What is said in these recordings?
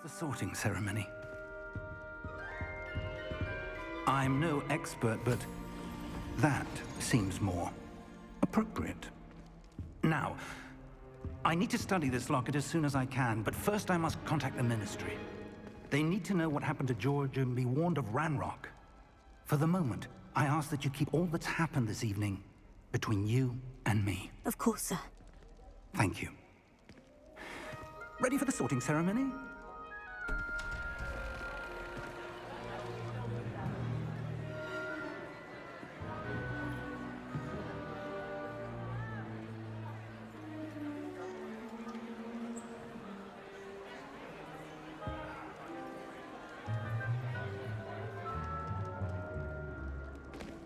the sorting ceremony. I'm no expert, but that seems more appropriate. Now, I need to study this locket as soon as I can, but first I must contact the Ministry. They need to know what happened to George and be warned of Ranrock. For the moment, I ask that you keep all that's happened this evening between you and me. Of course, sir. Thank you. Ready for the sorting ceremony?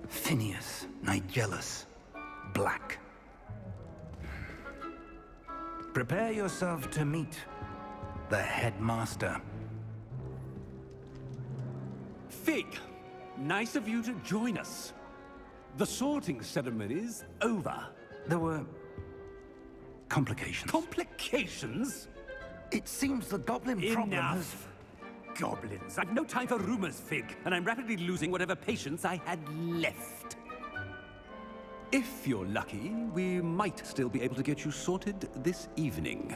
Phineas, Nigellus, Black. Prepare yourself to meet the headmaster. Fig, nice of you to join us. The sorting ceremony's over. There were complications. Complications? It seems the goblin problem has... Enough! Goblins. I've no time for rumors, Fig, and I'm rapidly losing whatever patience I had left. If you're lucky, we might still be able to get you sorted this evening.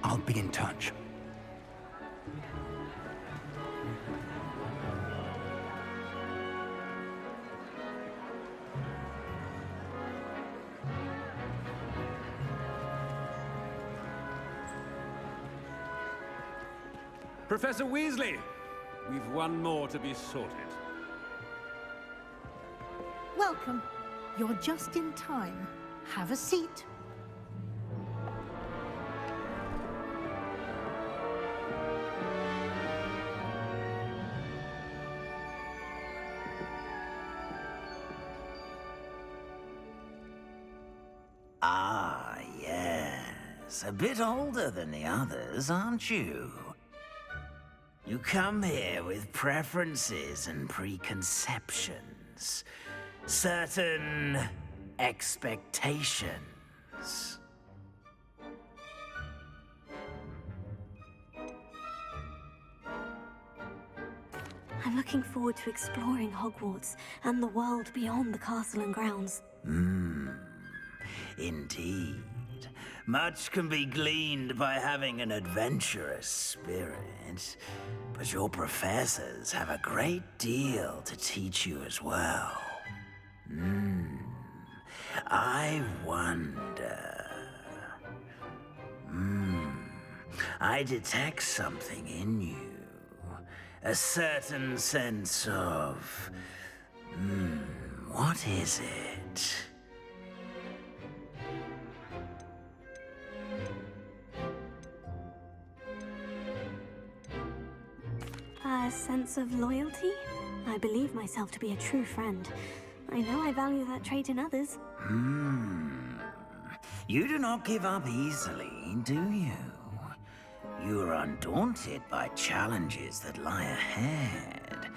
I'll be in touch. Professor Weasley, we've one more to be sorted. Welcome. You're just in time. Have a seat. Ah, yes. A bit older than the others, aren't you? You come here with preferences and preconceptions. Certain expectations. I'm looking forward to exploring Hogwarts and the world beyond the castle and grounds. Indeed. Much can be gleaned by having an adventurous spirit, but your professors have a great deal to teach you as well. I wonder... I detect something in you. A certain sense of... what is it? A sense of loyalty? I believe myself to be a true friend. I know I value that trait in others. You do not give up easily, do you? You are undaunted by challenges that lie ahead.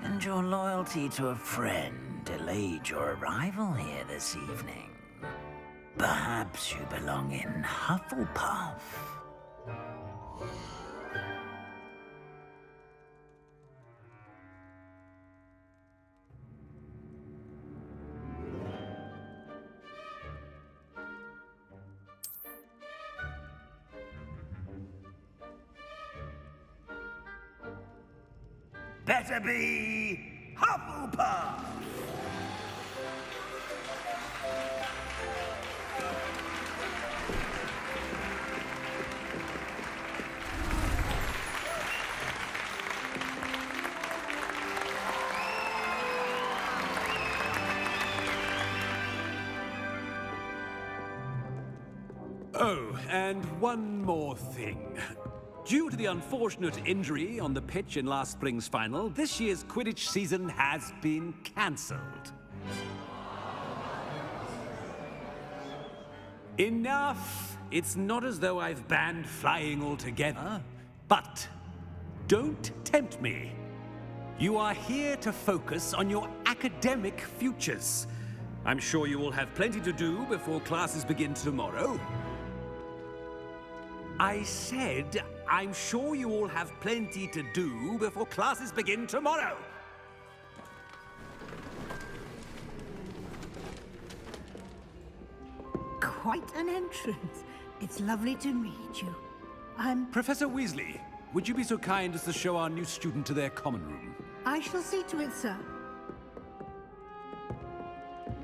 And your loyalty to a friend delayed your arrival here this evening. Perhaps you belong in Hufflepuff. Better be Hufflepuff! Oh, and one more thing. Due to the unfortunate injury on the pitch in last spring's final, this year's Quidditch season has been cancelled. Enough! It's not as though I've banned flying altogether, but don't tempt me. You are here to focus on your academic futures. I'm sure you will have plenty to do before classes begin tomorrow. I said, I'm sure you all have plenty to do before classes begin tomorrow. Quite an entrance. It's lovely to meet you. Professor Weasley, would you be so kind as to show our new student to their common room? I shall see to it, sir.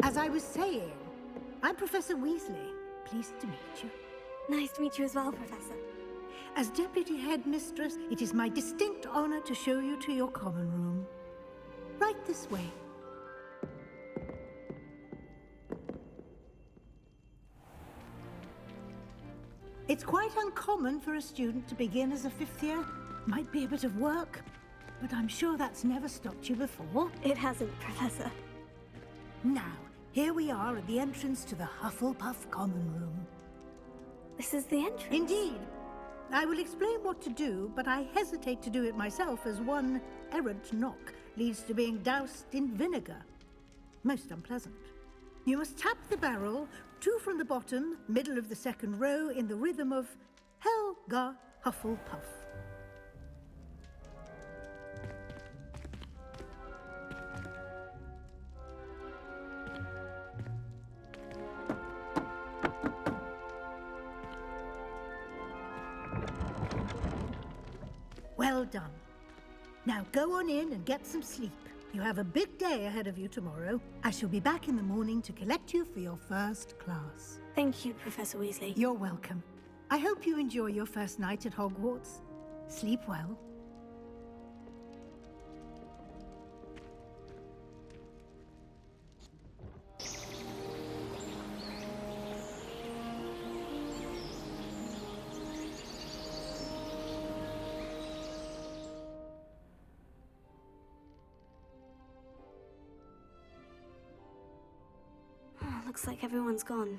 As I was saying, I'm Professor Weasley. Pleased to meet you. Nice to meet you as well, Professor. As Deputy Headmistress, it is my distinct honor to show you to your common room. Right this way. It's quite uncommon for a student to begin as a fifth year. Might be a bit of work, but I'm sure that's never stopped you before. It hasn't, Professor. Now, here we are at the entrance to the Hufflepuff Common Room. This is the entrance? Indeed. I will explain what to do, but I hesitate to do it myself as one errant knock leads to being doused in vinegar. Most unpleasant. You must tap the barrel, 2 from the bottom, middle of the second row, in the rhythm of Helga Hufflepuff. Well done. Now go on in and get some sleep. You have a big day ahead of you tomorrow. I shall be back in the morning to collect you for your first class. Thank you, Professor Weasley. You're welcome. I hope you enjoy your first night at Hogwarts. Sleep well. Looks like everyone's gone.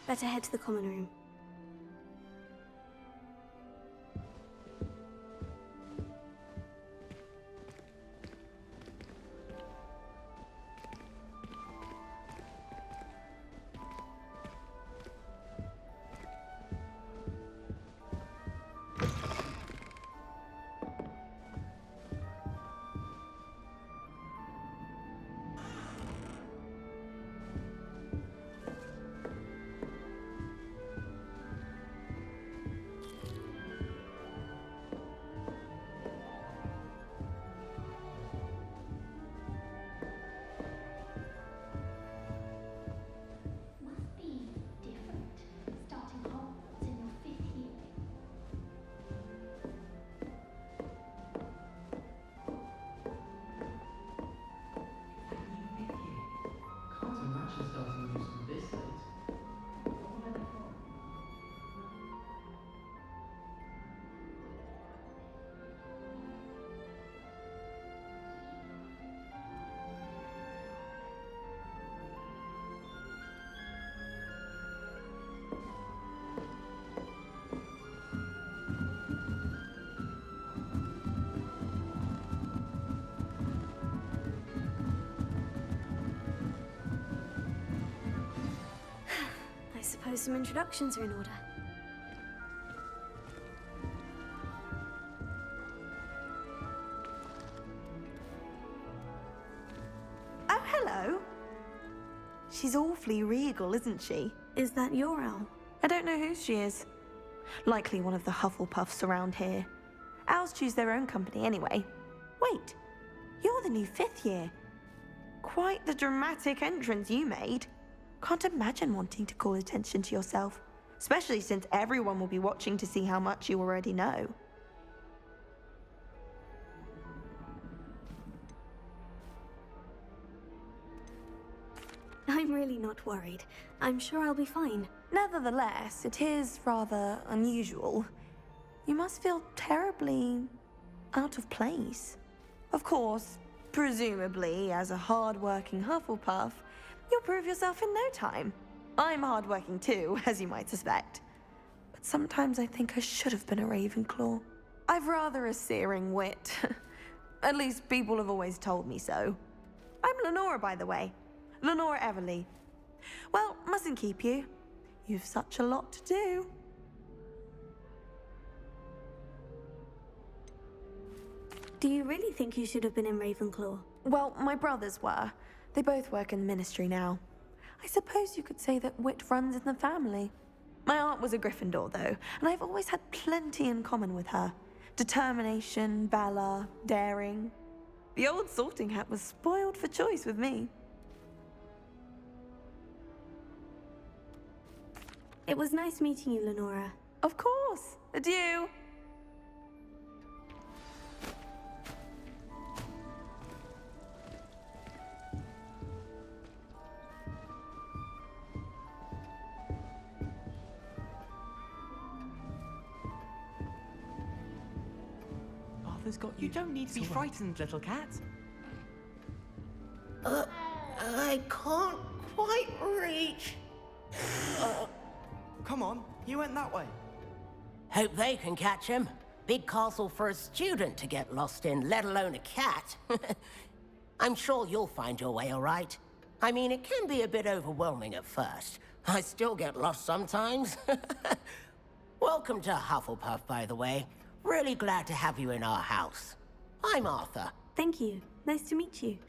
Better head to the common room. Must be different, starting Hogwarts in your 5th year. Can't imagine starting new school this late. What are they for? I suppose some introductions are in order. Oh, hello. She's awfully regal, isn't she? Is that your owl? I don't know who she is. Likely one of the Hufflepuffs around here. Owls choose their own company anyway. Wait, you're the new 5th year. Quite the dramatic entrance you made. Can't imagine wanting to call attention to yourself, especially since everyone will be watching to see how much you already know. I'm really not worried. I'm sure I'll be fine. Nevertheless, it is rather unusual. You must feel terribly out of place. Of course, presumably, as a hard-working Hufflepuff, you'll prove yourself in no time. I'm hard-working too, as you might suspect. But sometimes I think I should have been a Ravenclaw. I've rather a searing wit. At least people have always told me so. I'm Lenora, by the way. Lenora Everly. Well, mustn't keep you. You've such a lot to do. Do you really think you should have been in Ravenclaw? Well, my brothers were. They both work in the ministry now. I suppose you could say that wit runs in the family. My aunt was a Gryffindor, though, and I've always had plenty in common with her. Determination, valor, daring. The old sorting hat was spoiled for choice with me. It was nice meeting you, Lenora. Of course. Adieu. Arthur's got you. You don't need to be frightened, little cat. I can't quite reach. Come on, you went that way. Hope they can catch him. Big castle for a student to get lost in, let alone a cat. I'm sure you'll find your way all right. I mean, it can be a bit overwhelming at first. I still get lost sometimes. Welcome to Hufflepuff, by the way. Really glad to have you in our house. I'm Arthur. Thank you. Nice to meet you.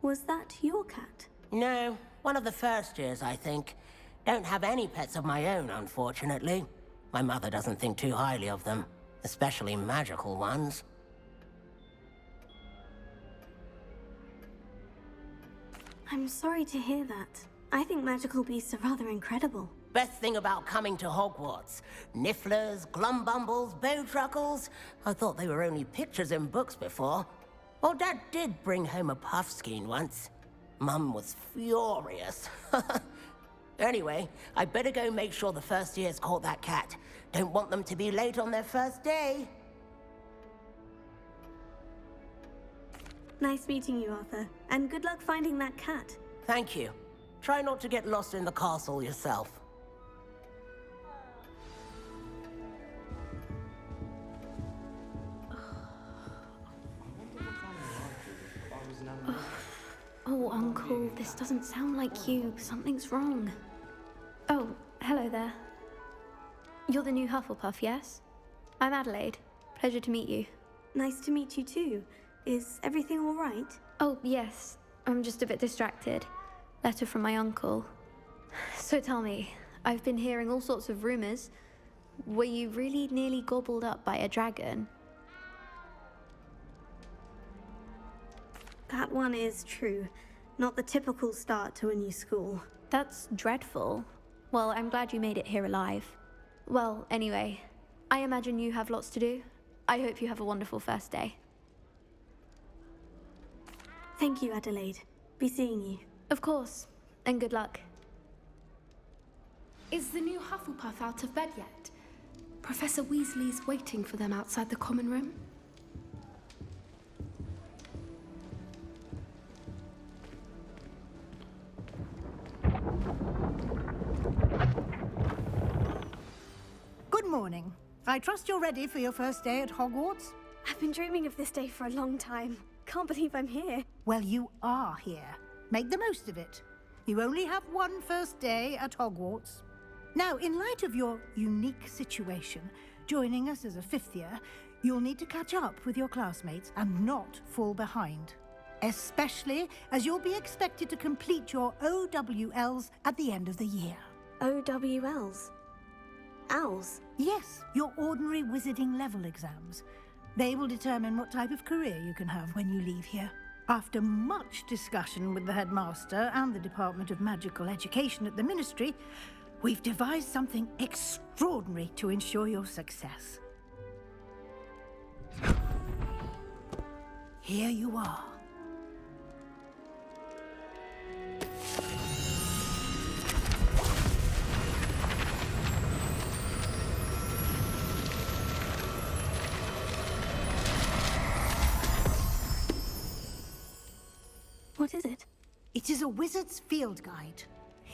Was that your cat? No, one of the first years, I think. Don't have any pets of my own, unfortunately. My mother doesn't think too highly of them, especially magical ones. I'm sorry to hear that. I think magical beasts are rather incredible. Best thing about coming to Hogwarts. Nifflers, glumbumbles, bowtruckles. I thought they were only pictures in books before. Well, Dad did bring home a puffskein once. Mum was furious. Anyway, I better go make sure the first years caught that cat. Don't want them to be late on their first day. Nice meeting you, Arthur. And good luck finding that cat. Thank you. Try not to get lost in the castle yourself. Oh, Uncle, this doesn't sound like you. Something's wrong. Oh, hello there. You're the new Hufflepuff, yes? I'm Adelaide. Pleasure to meet you. Nice to meet you too. Is everything all right? Oh, yes. I'm just a bit distracted. Letter from my uncle. So tell me, I've been hearing all sorts of rumors. Were you really nearly gobbled up by a dragon? That one is true. Not the typical start to a new school. That's dreadful. Well, I'm glad you made it here alive. Well, anyway, I imagine you have lots to do. I hope you have a wonderful first day. Thank you, Adelaide. Be seeing you. Of course, and good luck. Is the new Hufflepuff out of bed yet? Professor Weasley's waiting for them outside the common room. Good morning. I trust you're ready for your first day at Hogwarts? I've been dreaming of this day for a long time. Can't believe I'm here. Well, you are here. Make the most of it. You only have one first day at Hogwarts. Now, in light of your unique situation, joining us as a fifth year, you'll need to catch up with your classmates and not fall behind. Especially as you'll be expected to complete your OWLs at the end of the year. OWLs? Owls? Yes, your ordinary wizarding level exams. They will determine what type of career you can have when you leave here. After much discussion with the headmaster and the Department of Magical Education at the Ministry, we've devised something extraordinary to ensure your success. Here you are. What is it? It is a wizard's field guide.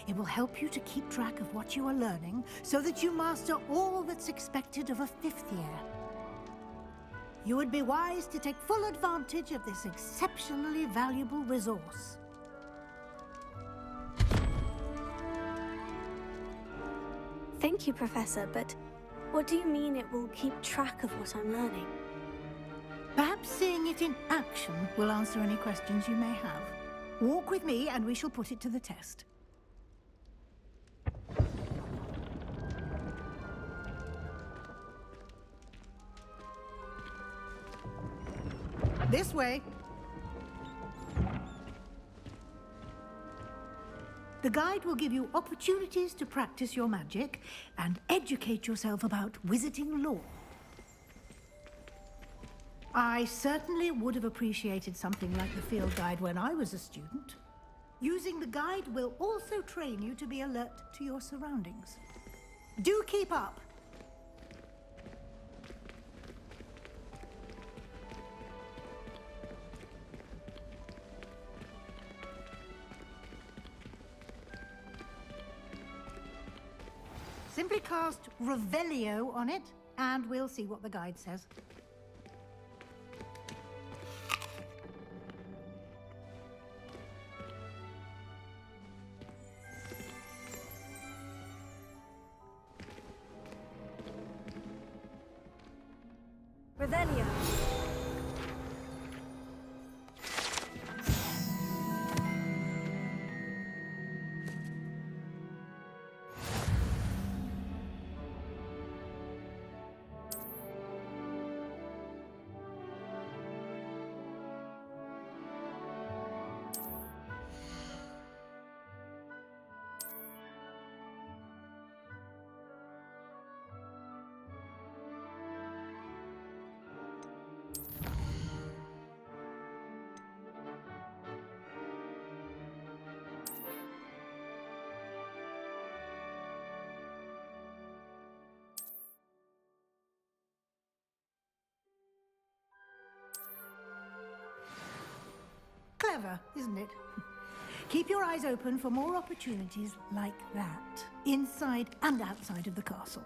It will help you to keep track of what you are learning so that you master all that's expected of a fifth year. You would be wise to take full advantage of this exceptionally valuable resource. Thank you, Professor, but what do you mean it will keep track of what I'm learning? Perhaps seeing it in action will answer any questions you may have. Walk with me and we shall put it to the test. This way. The guide will give you opportunities to practice your magic and educate yourself about wizarding lore. I certainly would have appreciated something like the field guide when I was a student. Using the guide will also train you to be alert to your surroundings. Do keep up! Simply cast Revelio on it, and we'll see what the guide says. Revelio. Clever, isn't it? Keep your eyes open for more opportunities like that, inside and outside of the castle.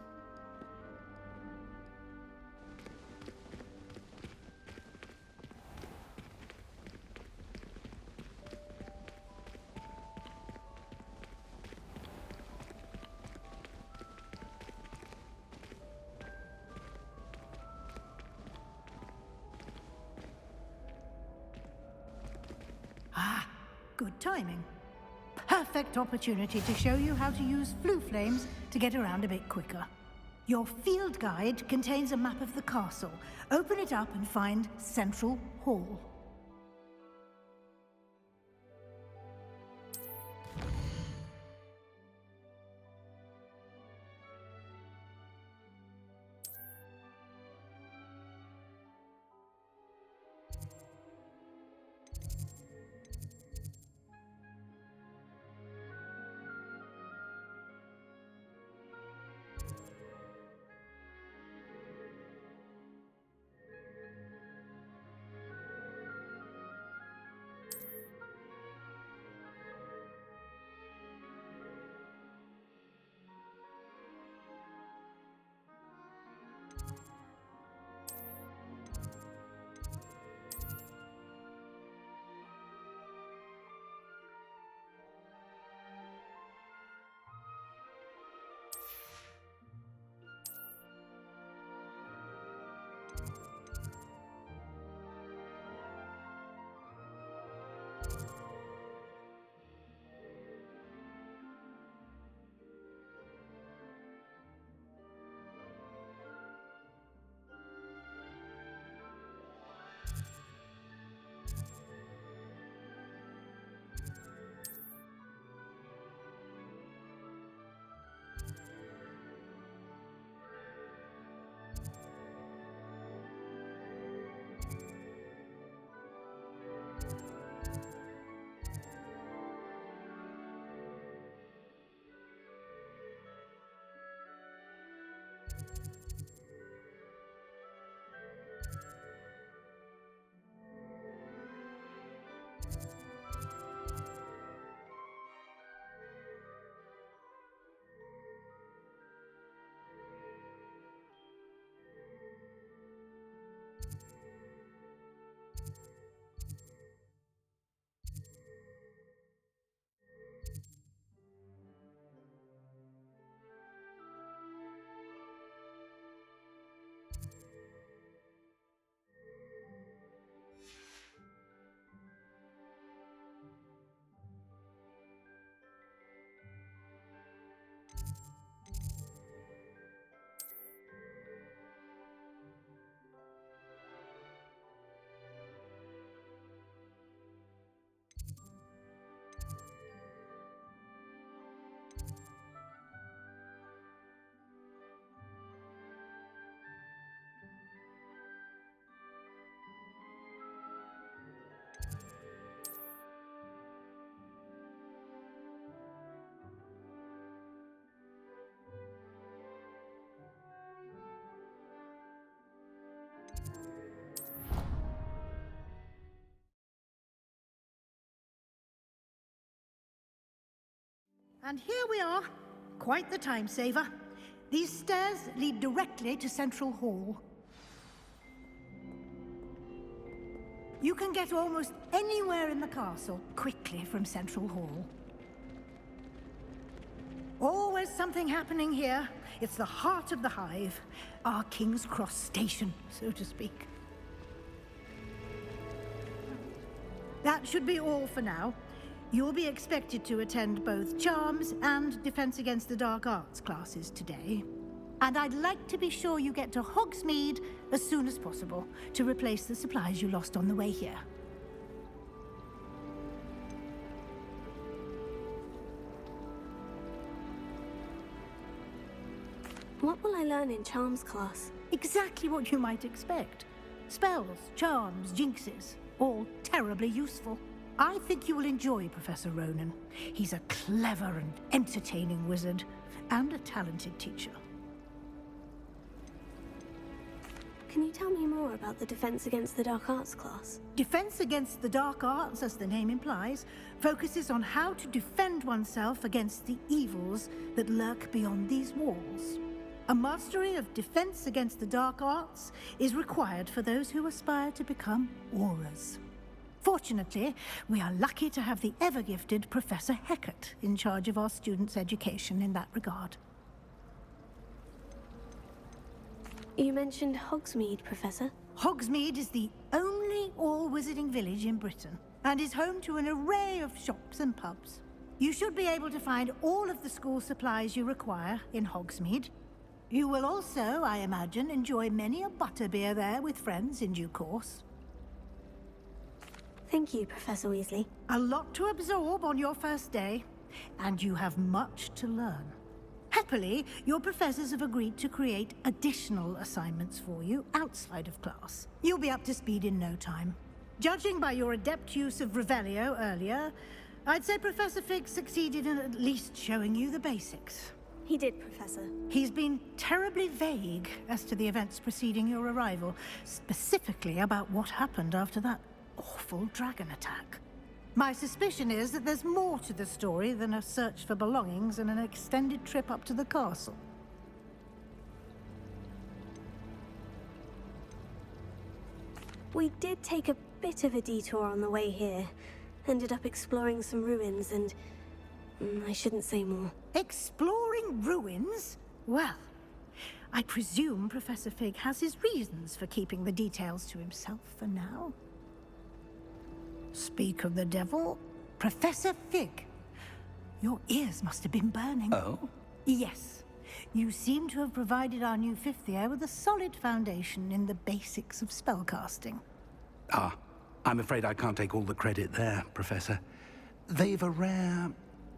Good timing. Perfect opportunity to show you how to use flue flames to get around a bit quicker. Your field guide contains a map of the castle. Open it up and find Central Hall. And here we are. Quite the time saver. These stairs lead directly to Central Hall. You can get almost anywhere in the castle quickly from Central Hall. Always something happening here. It's the heart of the Hive. Our King's Cross station, so to speak. That should be all for now. You'll be expected to attend both Charms and Defense Against the Dark Arts classes today. And I'd like to be sure you get to Hogsmeade as soon as possible to replace the supplies you lost on the way here. What will I learn in Charms class? Exactly what you might expect. Spells, charms, jinxes, all terribly useful. I think you will enjoy Professor Ronan. He's a clever and entertaining wizard, and a talented teacher. Can you tell me more about the Defense Against the Dark Arts class? Defense Against the Dark Arts, as the name implies, focuses on how to defend oneself against the evils that lurk beyond these walls. A mastery of Defense Against the Dark Arts is required for those who aspire to become Aurors. Fortunately, we are lucky to have the ever-gifted Professor Hecat in charge of our students' education in that regard. You mentioned Hogsmeade, Professor. Hogsmeade is the only all-wizarding village in Britain, and is home to an array of shops and pubs. You should be able to find all of the school supplies you require in Hogsmeade. You will also, I imagine, enjoy many a butterbeer there with friends in due course. Thank you, Professor Weasley. A lot to absorb on your first day, and you have much to learn. Happily, your professors have agreed to create additional assignments for you outside of class. You'll be up to speed in no time. Judging by your adept use of Revelio earlier, I'd say Professor Fig succeeded in at least showing you the basics. He did, Professor. He's been terribly vague as to the events preceding your arrival, specifically about what happened after that awful dragon attack. My suspicion is that there's more to the story than a search for belongings and an extended trip up to the castle. We did take a bit of a detour on the way here. Ended up exploring some ruins and... I shouldn't say more. Exploring ruins? Well, I presume Professor Fig has his reasons for keeping the details to himself for now. Speak of the devil, Professor Fig. Your ears must have been burning. Oh? Yes. You seem to have provided our new fifth year with a solid foundation in the basics of spellcasting. Ah, I'm afraid I can't take all the credit there, Professor. They've a rare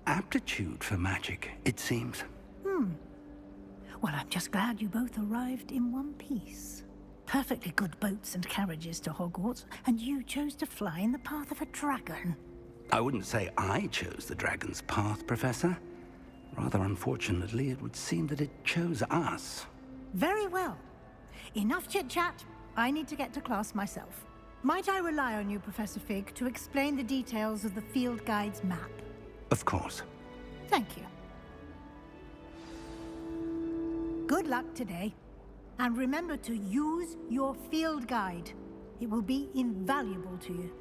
aptitude for magic, it seems. Well, I'm just glad you both arrived in one piece. Perfectly good boats and carriages to Hogwarts, and you chose to fly in the path of a dragon. I wouldn't say I chose the dragon's path, Professor. Rather unfortunately, it would seem that it chose us. Very well. Enough chit-chat. I need to get to class myself. Might I rely on you, Professor Fig, to explain the details of the field guide's map? Of course. Thank you. Good luck today. And remember to use your field guide. It will be invaluable to you.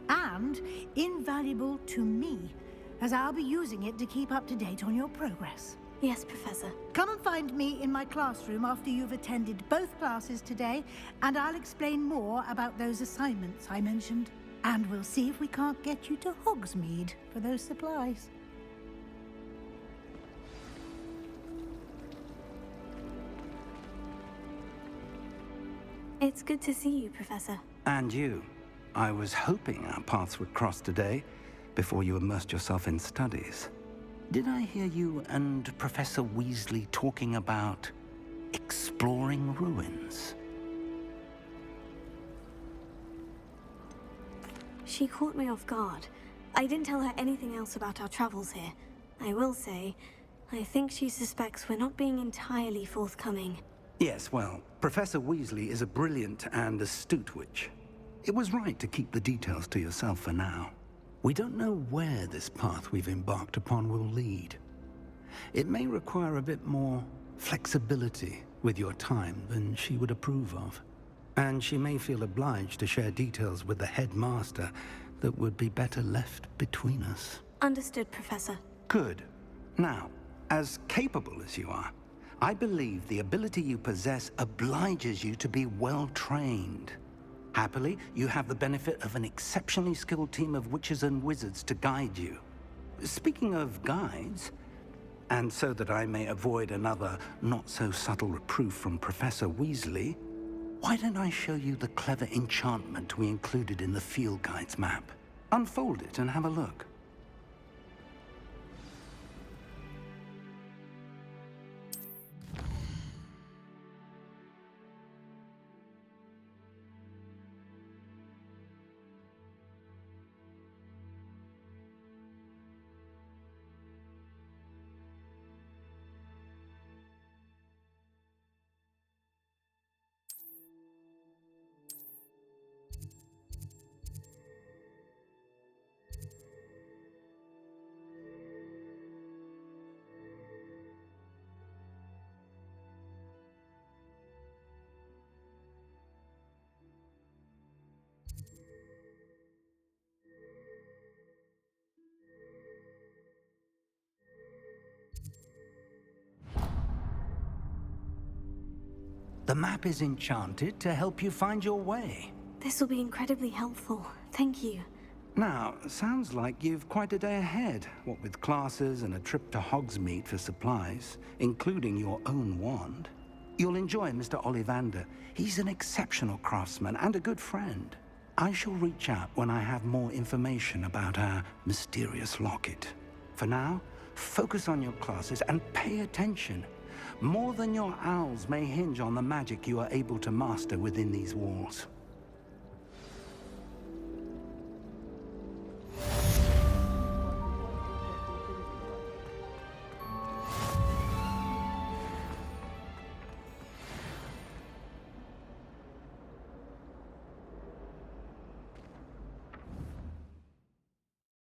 And invaluable to me, as I'll be using it to keep up to date on your progress. Yes, Professor. Come and find me in my classroom after you've attended both classes today, and I'll explain more about those assignments I mentioned. And we'll see if we can't get you to Hogsmeade for those supplies. It's good to see you, Professor. And you. I was hoping our paths would cross today, before you immersed yourself in studies. Did I hear you and Professor Weasley talking about exploring ruins? She caught me off guard. I didn't tell her anything else about our travels here. I will say, I think she suspects we're not being entirely forthcoming. Yes, well, Professor Weasley is a brilliant and astute witch. It was right to keep the details to yourself for now. We don't know where this path we've embarked upon will lead. it may require a bit more flexibility with your time than she would approve of. And she may feel obliged to share details with the headmaster that would be better left between us. Understood, Professor. Good. Now, as capable as you are, I believe the ability you possess obliges you to be well trained. Happily, you have the benefit of an exceptionally skilled team of witches and wizards to guide you. Speaking of guides, and so that I may avoid another not-so-subtle reproof from Professor Weasley, why don't I show you the clever enchantment we included in the field guide's map? Unfold it and have a look. The map is enchanted to help you find your way. This will be incredibly helpful. Thank you. Now, sounds like you've quite a day ahead, what with classes and a trip to Hogsmeade for supplies, including your own wand. You'll enjoy Mr. Ollivander. He's an exceptional craftsman and a good friend. I shall reach out when I have more information about our mysterious locket. For now, focus on your classes and pay attention. More than your owls may hinge on the magic you are able to master within these walls.